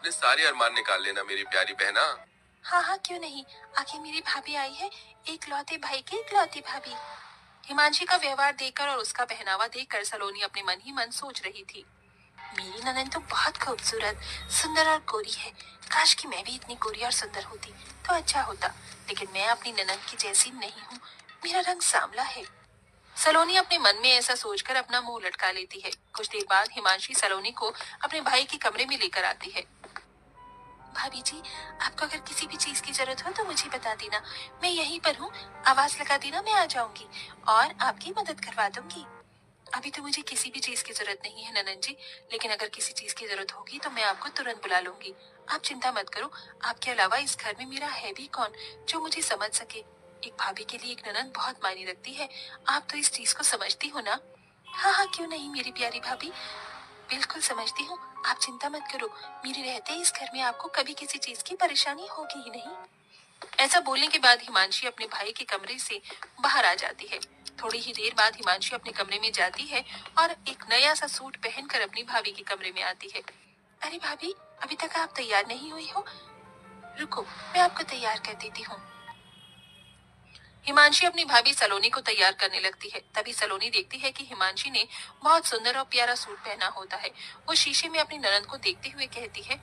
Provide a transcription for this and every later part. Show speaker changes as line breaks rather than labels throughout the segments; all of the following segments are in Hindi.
अपने सारे अरमान निकाल लेना मेरी प्यारी बहना।
हाँ हाँ, क्यों नहीं। आखिर मेरी भाभी आई है, इकलौते भाई की इकलौती भाभी। हिमांशी का व्यवहार देखकर और उसका पहनावा देखकर सलोनी अपने मन ही मन सोच रही थी, मेरी ननद तो बहुत खूबसूरत, सुंदर और गोरी है। काश कि मैं भी इतनी गोरी और सुंदर होती तो अच्छा होता, लेकिन मैं अपनी ननद की जैसी नहीं हूँ। मेरा रंग सांवला है। सलोनी अपने मन में ऐसा सोचकर अपना मुंह लटका लेती है। कुछ देर बाद हिमांशी सलोनी को अपने भाई के कमरे में लेकर आती है। भाभी जी, आपको अगर किसी भी चीज की जरूरत हो तो मुझे बता देना, मैं यहीं पर हूँ। आवाज लगा देना, मैं आ जाऊंगी और आपकी मदद करवा दूंगी। अभी तो मुझे किसी भी चीज की जरूरत नहीं है ननन जी, लेकिन अगर किसी चीज की जरूरत होगी तो मैं आपको तुरंत बुला लूंगी। आप चिंता मत करो। आपके अलावा इस घर में मेरा है भी कौन जो मुझे समझ सके। एक भाभी के लिए एक ननन बहुत मायने रखती है। आप तो इस चीज को समझती हो ना। हाँ हाँ, क्यों नहीं मेरी प्यारी भाभी, बिल्कुल समझती हूँ। आप चिंता मत करो, मेरे रहते इस घर में आपको कभी किसी चीज की परेशानी होगी ही नहीं। ऐसा बोलने के बाद हिमांशी अपने भाई के कमरे से बाहर आ जाती है। थोड़ी ही देर बाद हिमांशी अपने कमरे में जाती है और एक नया सा सूट पहनकर अपनी भाभी के कमरे में आती है। अरे भाभी, अभी तक आप तैयार नहीं हुई हो। रुको, मैं आपको तैयार कर देती हूँ। हिमांशी अपनी भाभी सलोनी को तैयार करने लगती है। तभी सलोनी देखती है कि हिमांशी ने बहुत सुंदर और प्यारा सूट पहना होता है। वो शीशे में अपनी ननद को देखते हुए कहती है,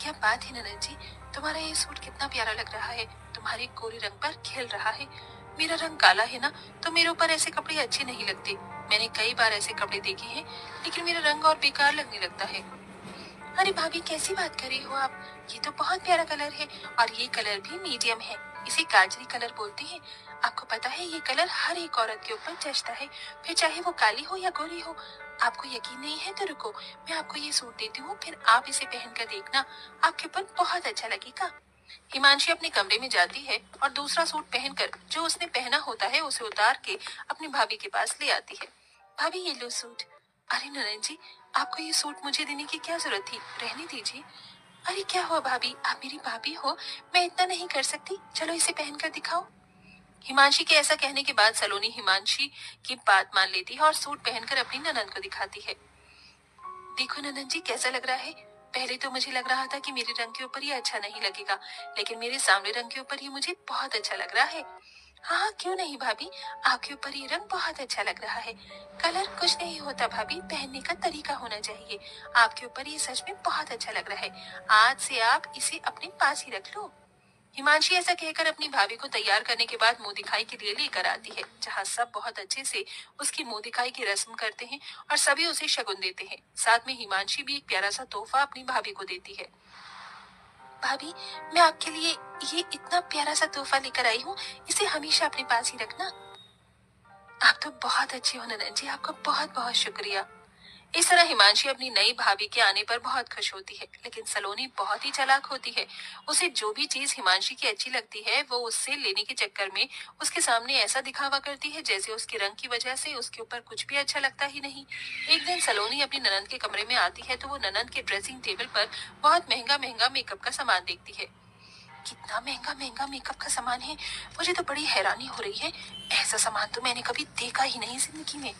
क्या बात है ननद जी, तुम्हारा ये सूट कितना प्यारा लग रहा है। तुम्हारे गोरे रंग पर खिल रहा है। मेरा रंग काला है ना, तो मेरे ऊपर ऐसे कपड़े अच्छे नहीं लगते। मैंने कई बार ऐसे कपड़े देखे हैं, लेकिन मेरा रंग और बेकार लगने लगता है। अरे भाभी, कैसी बात कर रही हो आप। ये तो बहुत प्यारा कलर है और ये कलर भी मीडियम है। इसे गाजरी कलर बोलते हैं। आपको पता है ये कलर हर एक औरत के ऊपर जचता है, फिर चाहे वो काली हो या गोरी हो। आपको यकीन नहीं है तो रुको, मैं आपको ये सूट देती हूँ, फिर आप इसे पहनकर देखना, आपके ऊपर बहुत अच्छा लगेगा। हिमांशी अपने कमरे में जाती है और दूसरा सूट पहनकर जो उसने पहना होता है उसे उतार के अपनी भाभी के पास ले आती है। भाभी, ये लो सूट। अरे ननन जी, आपको ये सूट मुझे देने की क्या जरूरत थी, रहने दीजिए। अरे क्या हुआ भाभी, आप मेरी भाभी हो, मैं इतना नहीं कर सकती। चलो इसे पहनकर दिखाओ। हिमांशी के ऐसा कहने के बाद सलोनी हिमांशी की बात मान लेती है और सूट पहनकर अपनी ननन को दिखाती है। देखो ननन जी, कैसा लग रहा है। पहले तो मुझे लग रहा था कि मेरे रंग के ऊपर ये अच्छा नहीं लगेगा, लेकिन मेरे सामने रंग के ऊपर ये मुझे बहुत अच्छा लग रहा है। हाँ हाँ, क्यों नहीं भाभी, आपके ऊपर ये रंग बहुत अच्छा लग रहा है। कलर कुछ नहीं होता भाभी, पहनने का तरीका होना चाहिए। आपके ऊपर ये सच में बहुत अच्छा लग रहा है। आज से आप इसे अपने पास ही रख लो। हिमांशी ऐसा कहकर अपनी भाभी को तैयार करने के बाद मुंह दिखाई के लिए लेकर आती है, जहाँ सब बहुत अच्छे से उसकी मुंह दिखाई की रस्म करते हैं और सभी उसे शगुन देते हैं। साथ में हिमांशी भी एक प्यारा सा तोहफा अपनी भाभी को देती है। भाभी, मैं आपके लिए ये इतना प्यारा सा तोहफा लेकर आई हूँ, इसे हमेशा अपने पास ही रखना। आप तो बहुत अच्छी हो ननद जी, आपका बहुत बहुत शुक्रिया। इस तरह हिमांशी अपनी नई भाभी के आने पर बहुत खुश होती है, लेकिन सलोनी बहुत ही चालाक होती है। उसे जो भी चीज हिमांशी की अच्छी लगती है वो उससे लेने के चक्कर में उसके सामने ऐसा दिखावा करती है जैसे उसके रंग की वजह से उसके ऊपर कुछ भी अच्छा लगता ही नहीं। एक दिन सलोनी अपनी ननद के कमरे में आती है तो वो ननद के ड्रेसिंग टेबल पर बहुत महंगा महंगा मेकअप का सामान देखती है। कितना महंगा महंगा मेकअप का सामान है, मुझे तो बड़ी हैरानी हो रही है। ऐसा सामान तो मैंने कभी देखा ही नहीं जिंदगी में।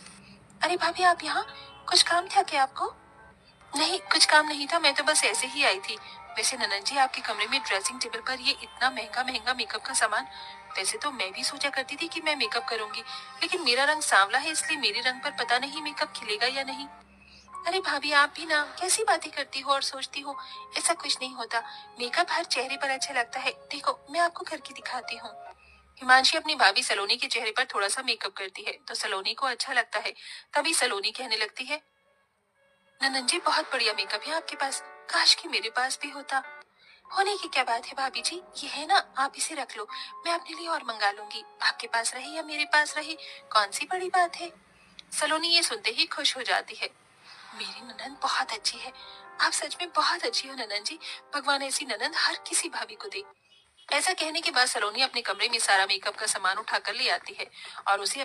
अरे भाभी, आप यहाँ, कुछ काम था क्या आपको। नहीं, कुछ काम नहीं था, मैं तो बस ऐसे ही आई थी। वैसे ननद जी, आपके कमरे में ड्रेसिंग टेबल पर ये इतना महंगा महंगा मेकअप का सामान। वैसे तो मैं भी सोचा करती थी कि मैं मेकअप करूंगी, लेकिन मेरा रंग सांवला है, इसलिए मेरे रंग पर पता नहीं मेकअप खिलेगा या नहीं। अरे भाभी, आप भी ना कैसी बातें करती हो और सोचती हो। ऐसा कुछ नहीं होता, मेकअप हर चेहरे पर अच्छा लगता है। देखो, मैं आपको करके दिखाती हूँ। हिमांशी अपनी भाभी सलोनी के चेहरे पर थोड़ा सा मेकअप करती है तो सलोनी को अच्छा लगता है। तभी सलोनी कहने लगती है, ननन जी, बहुत बढ़िया मेकअप है आपके पास, काश कि मेरे पास भी होता। होने की क्या बात है भाभी जी, ये है ना, आप इसे रख लो, मैं अपने लिए और मंगा लूंगी। आपके पास रहे या मेरे पास रहे, कौन सी बड़ी बात है। सलोनी ये सुनते ही खुश हो जाती है। मेरी ननन बहुत अच्छी है। आप सच में बहुत अच्छी हो ननन जी। भगवान ऐसी ननन हर किसी भाभी को दे। ऐसा कहने के बाद सलोनी अपने कमरे में सारा मेकअप का सामान उठाकर ले आती है और उसे